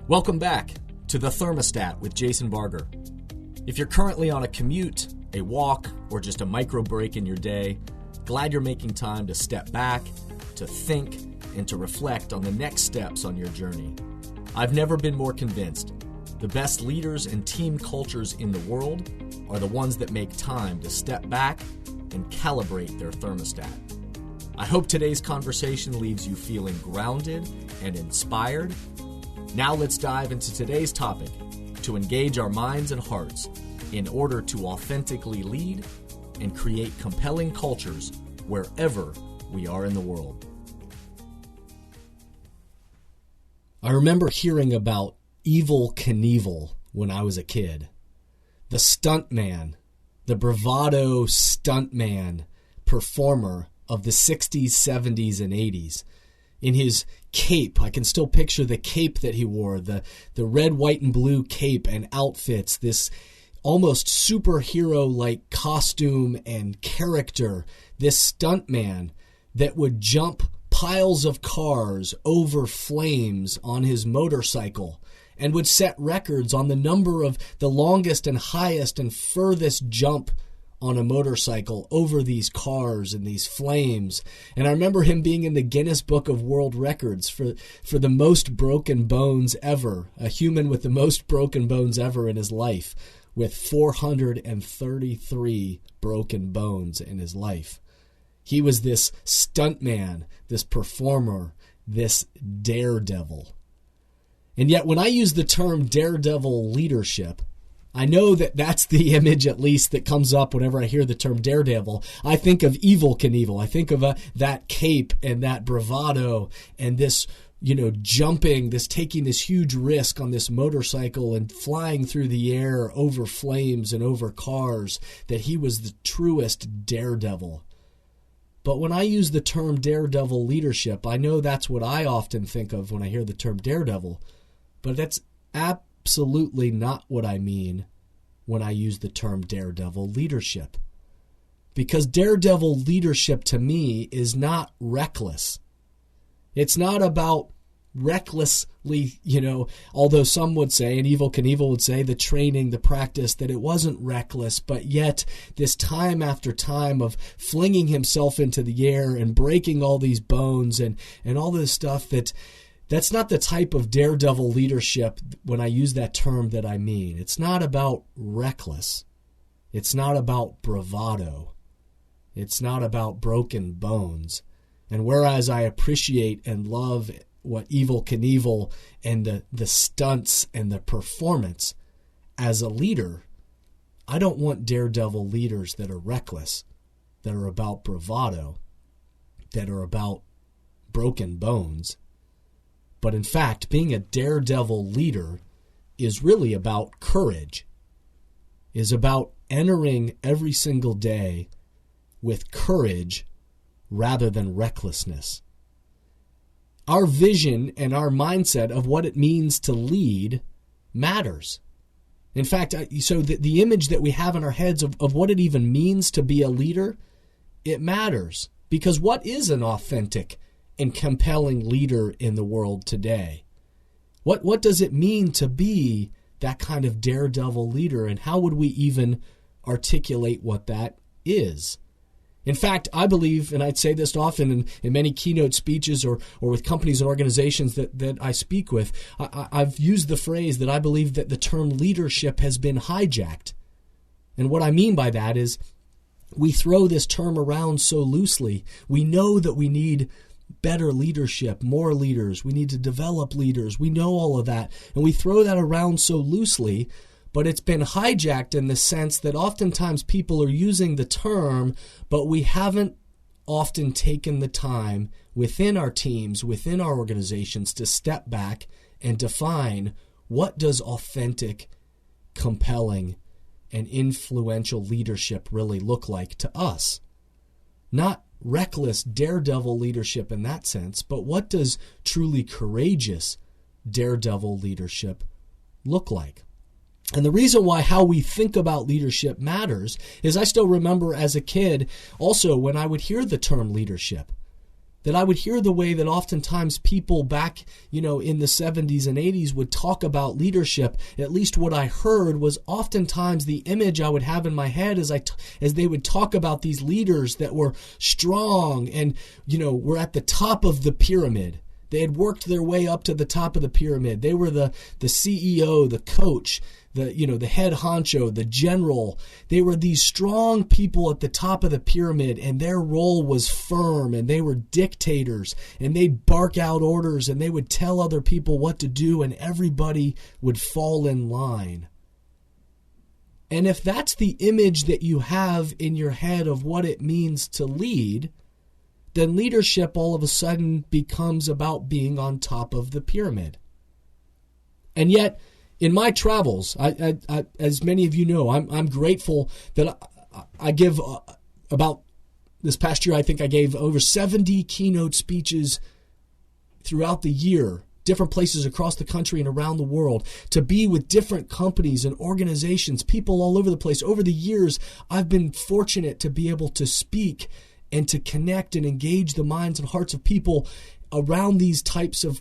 Welcome back to The Thermostat with Jason Barger. If you're currently on a commute, a walk, or just a micro break in your day, glad you're making time to step back, to think, and to reflect on the next steps on your journey. I've never been more convinced. The best leaders and team cultures in the world are the ones that make time to step back and calibrate their thermostat. I hope today's conversation leaves you feeling grounded and inspired. Now let's dive into today's topic to engage our minds and hearts in order to authentically lead and create compelling cultures wherever we are in the world. I remember hearing about Evel Knievel when I was a kid. The stuntman, the bravado stuntman performer of the 60s, 70s, and 80s. In his cape, I can still picture the cape that he wore, the red, white, and blue cape and outfits, this almost superhero-like costume and character, this stuntman that would jump piles of cars over flames on his motorcycle and would set records on the number of the longest and highest and furthest jump on a motorcycle over these cars and these flames. And I remember him being in the Guinness Book of World Records for the most broken bones ever, a human with the most broken bones ever in his life, with 433 broken bones in his life. He was this stuntman, this performer, this daredevil. And yet when I use the term daredevil leadership, I know that that's the image, at least, that comes up whenever I hear the term daredevil. I think of Evel Knievel. I think of that cape and that bravado and this, jumping, this taking this huge risk on this motorcycle and flying through the air over flames and over cars, that he was the truest daredevil. But when I use the term daredevil leadership, I know that's what I often think of when I hear the term daredevil, but that's absolutely not what I mean when I use the term daredevil leadership. Because daredevil leadership to me is not reckless. It's not about recklessly, although some would say, and Evel Knievel would say, the training, the practice, that it wasn't reckless, but yet this time after time of flinging himself into the air and breaking all these bones and all this stuff, that's not the type of daredevil leadership when I use that term that I mean. It's not about reckless. It's not about bravado. It's not about broken bones. And whereas I appreciate and love what Evel Knievel and the stunts and the performance as a leader, I don't want daredevil leaders that are reckless, that are about bravado, that are about broken bones. But in fact, being a daredevil leader is really about courage, is about entering every single day with courage rather than recklessness. Our vision and our mindset of what it means to lead matters. In fact, so the image that we have in our heads of what it even means to be a leader, it matters. Because what is an authentic and compelling leader in the world today? What does it mean to be that kind of daredevil leader, and how would we even articulate what that is? In fact, I believe, and I'd say this often in many keynote speeches or with companies and organizations that I speak with, I've used the phrase that I believe that the term leadership has been hijacked. And what I mean by that is we throw this term around so loosely. We know that we need better leadership, more leaders. We need to develop leaders. We know all of that. And we throw that around so loosely, but it's been hijacked in the sense that oftentimes people are using the term, but we haven't often taken the time within our teams, within our organizations, to step back and define what does authentic, compelling, and influential leadership really look like to us. Not reckless daredevil leadership in that sense, but what does truly courageous daredevil leadership look like? And the reason why how we think about leadership matters is I still remember as a kid also when I would hear the term leadership, that I would hear the way that oftentimes people back, in the 70s and 80s would talk about leadership. At least what I heard was oftentimes the image I would have in my head as they would talk about these leaders that were strong and, were at the top of the pyramid. They had worked their way up to the top of the pyramid. They were the CEO, the coach, the head honcho, the general. They were these strong people at the top of the pyramid, and their role was firm, and they were dictators, and they'd bark out orders, and they would tell other people what to do, and everybody would fall in line. And if that's the image that you have in your head of what it means to lead, then leadership all of a sudden becomes about being on top of the pyramid. And yet, in my travels, I as many of you know, I'm grateful that I give about this past year, I think I gave over 70 keynote speeches throughout the year, different places across the country and around the world, to be with different companies and organizations, people all over the place. Over the years, I've been fortunate to be able to speak and to connect and engage the minds and hearts of people around these types of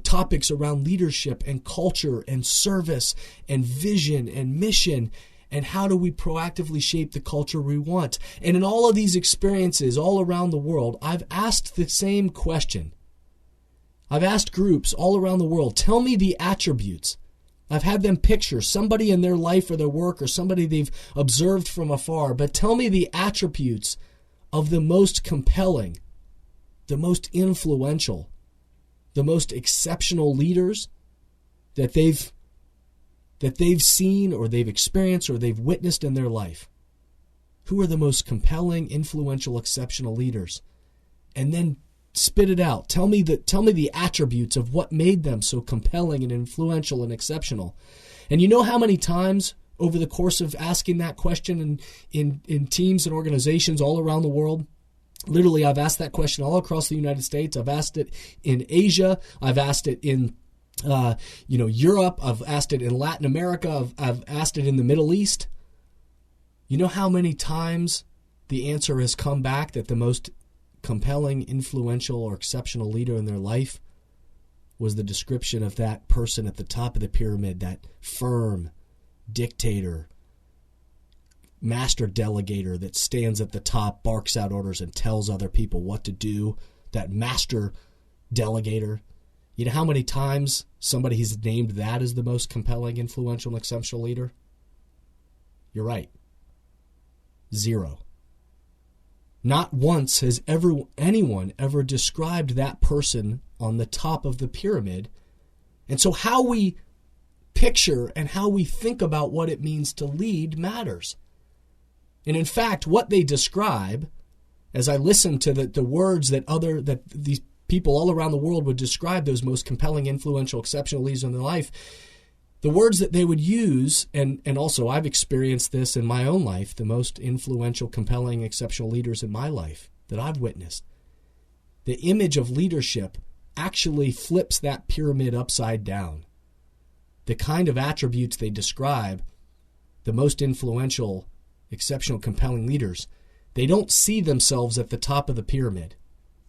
topics around leadership and culture and service and vision and mission, and how do we proactively shape the culture we want. And in all of these experiences all around the world, I've asked the same question. I've asked groups all around the world, tell me the attributes. I've had them picture somebody in their life or their work or somebody they've observed from afar, but tell me the attributes of the most compelling, the most influential, the most exceptional leaders that they've seen or they've experienced or they've witnessed in their life. Who are the most compelling, influential, exceptional leaders? And then spit it out. Tell me the attributes of what made them so compelling and influential and exceptional. And you know how many times over the course of asking that question in teams and organizations all around the world? Literally, I've asked that question all across the United States. I've asked it in Asia. I've asked it in Europe. I've asked it in Latin America. I've asked it in the Middle East. You know how many times the answer has come back that the most compelling, influential, or exceptional leader in their life was the description of that person at the top of the pyramid, that firm dictator, master delegator that stands at the top, barks out orders, and tells other people what to do, that master delegator. You know how many times somebody has named that as the most compelling, influential, and exceptional leader? You're right. 0. Not once has anyone ever described that person on the top of the pyramid. And so how we picture and how we think about what it means to lead matters. And in fact, what they describe, as I listen to the words that these people all around the world would describe those most compelling, influential, exceptional leaders in their life, the words that they would use, and also I've experienced this in my own life, the most influential, compelling, exceptional leaders in my life that I've witnessed, the image of leadership actually flips that pyramid upside down. The kind of attributes they describe, the most influential, exceptional, compelling leaders, they don't see themselves at the top of the pyramid,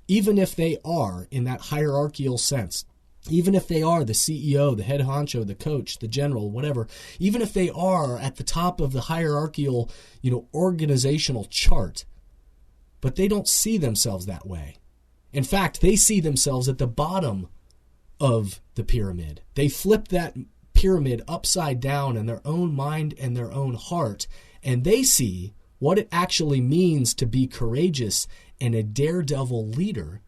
even if they are in that hierarchical sense. Even if they are the CEO, the head honcho, the coach, the general, whatever, even if they are at the top of the hierarchical, organizational chart, but they don't see themselves that way. In fact, they see themselves at the bottom of the pyramid. They flip that pyramid upside down in their own mind and their own heart, and they see what it actually means to be courageous and a daredevil leader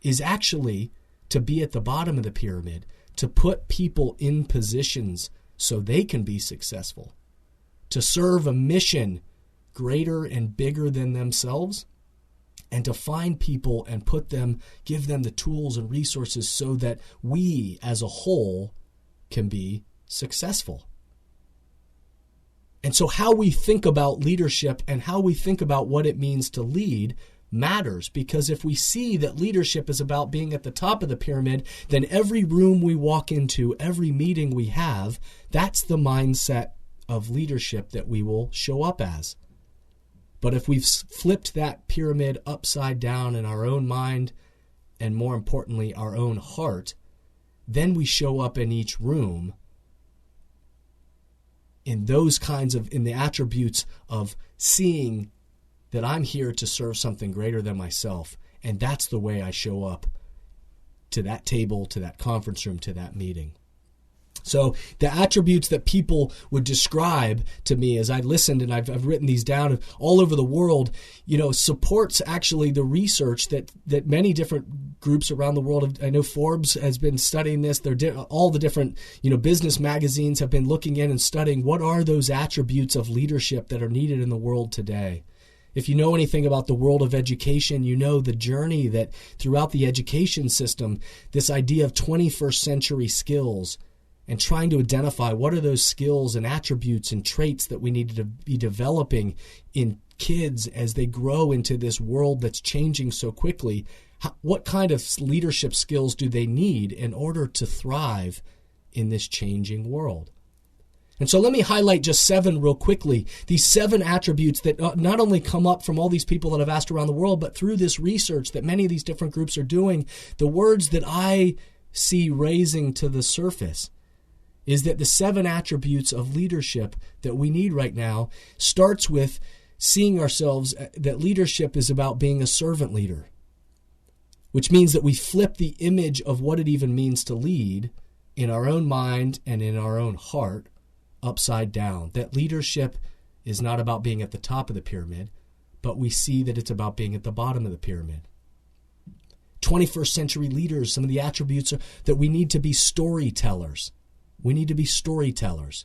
is actually to be at the bottom of the pyramid, to put people in positions so they can be successful, to serve a mission greater and bigger than themselves, and to find people and give them the tools and resources so that we as a whole can be successful. And so how we think about leadership and how we think about what it means to lead matters, because if we see that leadership is about being at the top of the pyramid, then every room we walk into, every meeting we have, that's the mindset of leadership that we will show up as. But if we've flipped that pyramid upside down in our own mind, and more importantly, our own heart, then we show up in each room in the attributes of seeing that I'm here to serve something greater than myself. And that's the way I show up to that table, to that conference room, to that meeting. So the attributes that people would describe to me as I listened, and I've written these down all over the world, supports actually the research that many different groups around the world. I know Forbes has been studying this. All the different business magazines have been looking in and studying what are those attributes of leadership that are needed in the world today. If you know anything about the world of education, you know the journey that throughout the education system, this idea of 21st century skills, and trying to identify what are those skills and attributes and traits that we need to be developing in kids as they grow into this world that's changing so quickly. What kind of leadership skills do they need in order to thrive in this changing world? And so let me highlight just 7 real quickly. These 7 attributes that not only come up from all these people that I've asked around the world, but through this research that many of these different groups are doing, the words that I see raising to the surface is that the 7 attributes of leadership that we need right now starts with seeing ourselves that leadership is about being a servant leader, which means that we flip the image of what it even means to lead in our own mind and in our own heart upside down. That leadership is not about being at the top of the pyramid, but we see that it's about being at the bottom of the pyramid. 21st century leaders, some of the attributes are that we need to be storytellers. We need to be storytellers,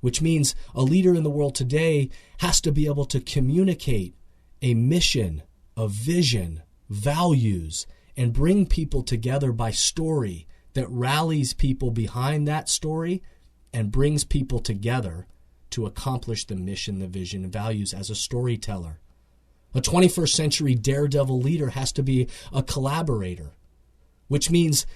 which means a leader in the world today has to be able to communicate a mission, a vision, values, and bring people together by story that rallies people behind that story and brings people together to accomplish the mission, the vision, and values as a storyteller. A 21st century daredevil leader has to be a collaborator, which means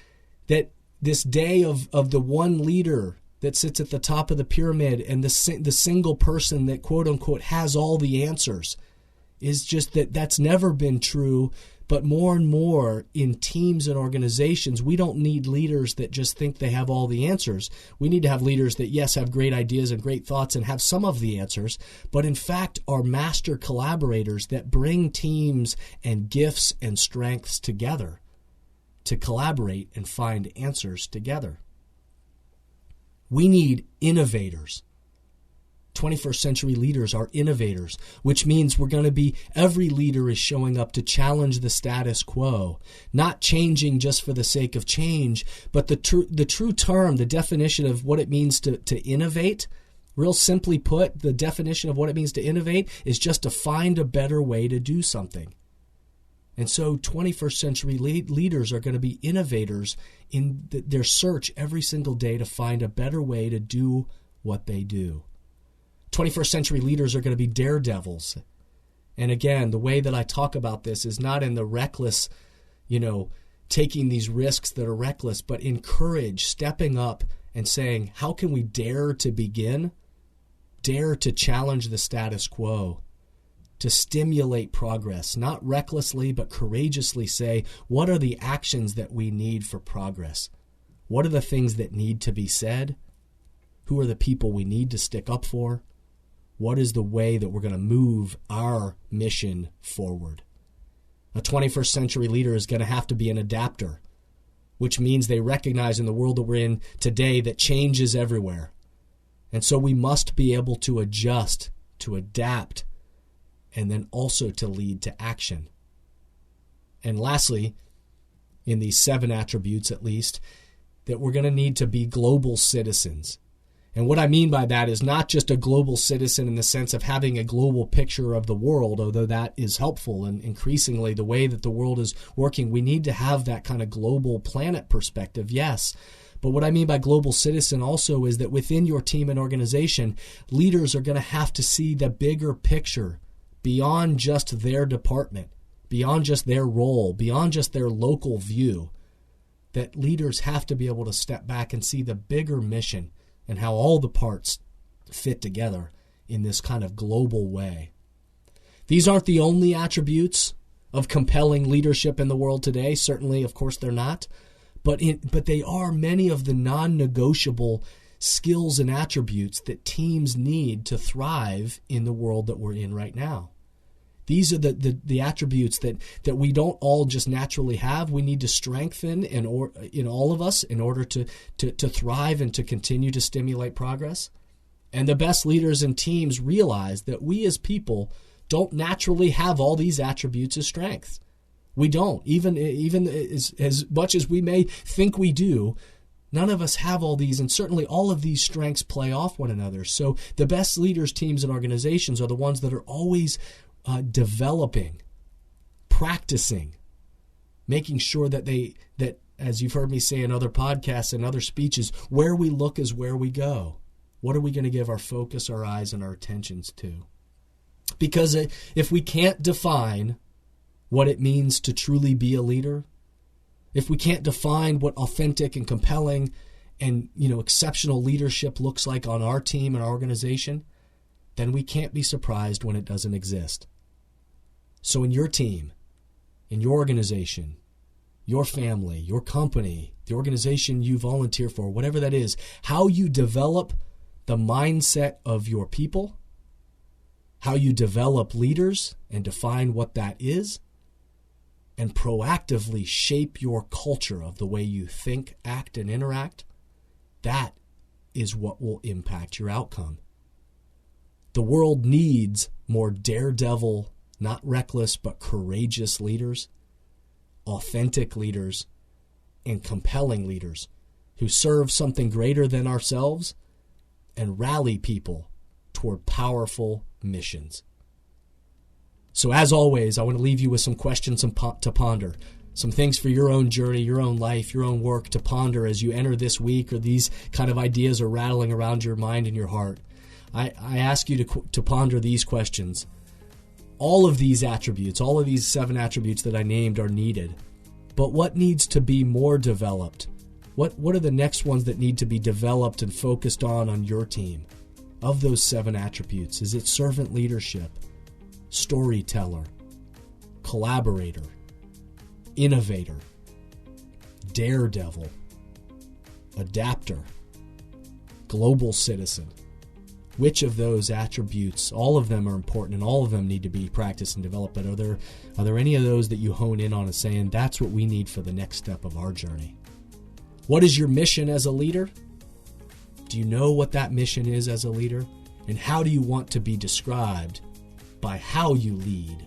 that this day of the one leader that sits at the top of the pyramid and the single person that quote unquote has all the answers is just that's never been true. But more and more in teams and organizations, we don't need leaders that just think they have all the answers. We need to have leaders that, yes, have great ideas and great thoughts and have some of the answers, but in fact are master collaborators that bring teams and gifts and strengths together to collaborate and find answers together. We need innovators. 21st century leaders are innovators, which means every leader is showing up to challenge the status quo, not changing just for the sake of change, but the true term, the definition of what it means to innovate, real simply put, the definition of what it means to innovate is just to find a better way to do something. And so 21st century leaders are going to be innovators in their search every single day to find a better way to do what they do. 21st century leaders are going to be daredevils. And again, the way that I talk about this is not in the reckless, taking these risks that are reckless, but in courage, stepping up and saying, how can we dare to begin? Dare to challenge the status quo, to stimulate progress, not recklessly, but courageously say, what are the actions that we need for progress? What are the things that need to be said? Who are the people we need to stick up for? What is the way that we're going to move our mission forward? A 21st century leader is going to have to be an adapter, which means they recognize in the world that we're in today that change is everywhere. And so we must be able to adjust, to adapt, and then also to lead to action. And lastly, in these 7 attributes at least, that we're going to need to be global citizens. And what I mean by that is not just a global citizen in the sense of having a global picture of the world, although that is helpful and increasingly the way that the world is working, we need to have that kind of global planet perspective, yes. But what I mean by global citizen also is that within your team and organization, leaders are going to have to see the bigger picture beyond just their department, beyond just their role, beyond just their local view. That leaders have to be able to step back and see the bigger mission and how all the parts fit together in this kind of global way. These aren't the only attributes of compelling leadership in the world today. Certainly, of course, they're not. But they are many of the non-negotiable skills and attributes that teams need to thrive in the world that we're in right now. These are the attributes that we don't all just naturally have. We need to strengthen in all of us in order to thrive and to continue to stimulate progress. And the best leaders and teams realize that we as people don't naturally have all these attributes as strengths. We don't. Even as much as we may think we do, none of us have all these, and certainly all of these strengths play off one another. So the best leaders, teams, and organizations are the ones that are always developing, practicing, making sure that as you've heard me say in other podcasts and other speeches, where we look is where we go. What are we going to give our focus, our eyes, and our attentions to? Because if we can't define what it means to truly be a leader, if we can't define what authentic and compelling and exceptional leadership looks like on our team and our organization, then we can't be surprised when it doesn't exist. So in your team, in your organization, your family, your company, the organization you volunteer for, whatever that is, how you develop the mindset of your people, how you develop leaders and define what that is, and proactively shape your culture of the way you think, act, and interact, that is what will impact your outcome. The world needs more daredevil, not reckless, but courageous leaders, authentic leaders, and compelling leaders who serve something greater than ourselves and rally people toward powerful missions. So as always, I want to leave you with some questions to ponder, some things for your own journey, your own life, your own work to ponder as you enter this week, or these kind of ideas are rattling around your mind and your heart. I ask you to ponder these questions. All of these attributes, all of these 7 attributes that I named are needed. But what needs to be more developed? What are the next ones that need to be developed and focused on your team? Of those 7 attributes, is it servant leadership, storyteller, collaborator, innovator, daredevil, adapter, global citizen? Which of those attributes, all of them are important and all of them need to be practiced and developed, but are there any of those that you hone in on and saying, that's what we need for the next step of our journey? What is your mission as a leader? Do you know what that mission is as a leader? And how do you want to be described by how you lead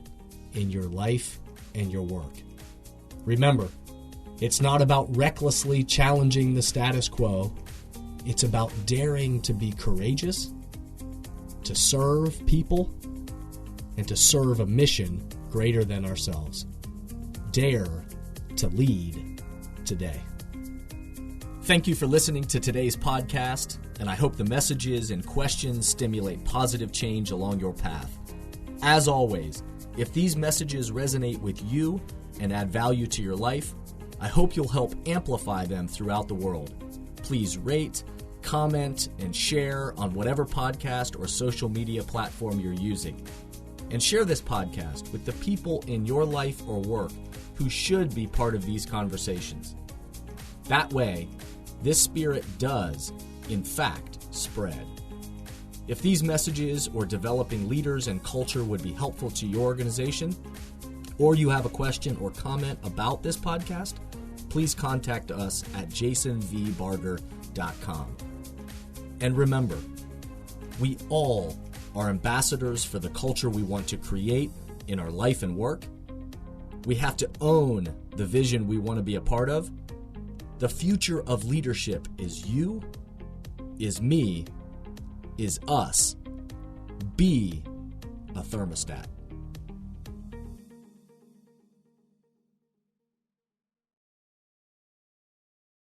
in your life and your work? Remember, it's not about recklessly challenging the status quo. It's about daring to be courageous, to serve people, and to serve a mission greater than ourselves. Dare to lead today. Thank you for listening to today's podcast, and I hope the messages and questions stimulate positive change along your path. As always, if these messages resonate with you and add value to your life, I hope you'll help amplify them throughout the world. Please rate, comment, and share on whatever podcast or social media platform you're using. And share this podcast with the people in your life or work who should be part of these conversations. That way, this spirit does, in fact, spread. If these messages or developing leaders and culture would be helpful to your organization, or you have a question or comment about this podcast, please contact us at jasonvbarger.com. And remember, we all are ambassadors for the culture we want to create in our life and work. We have to own the vision we want to be a part of. The future of leadership is you, is me, is us. Be a thermostat.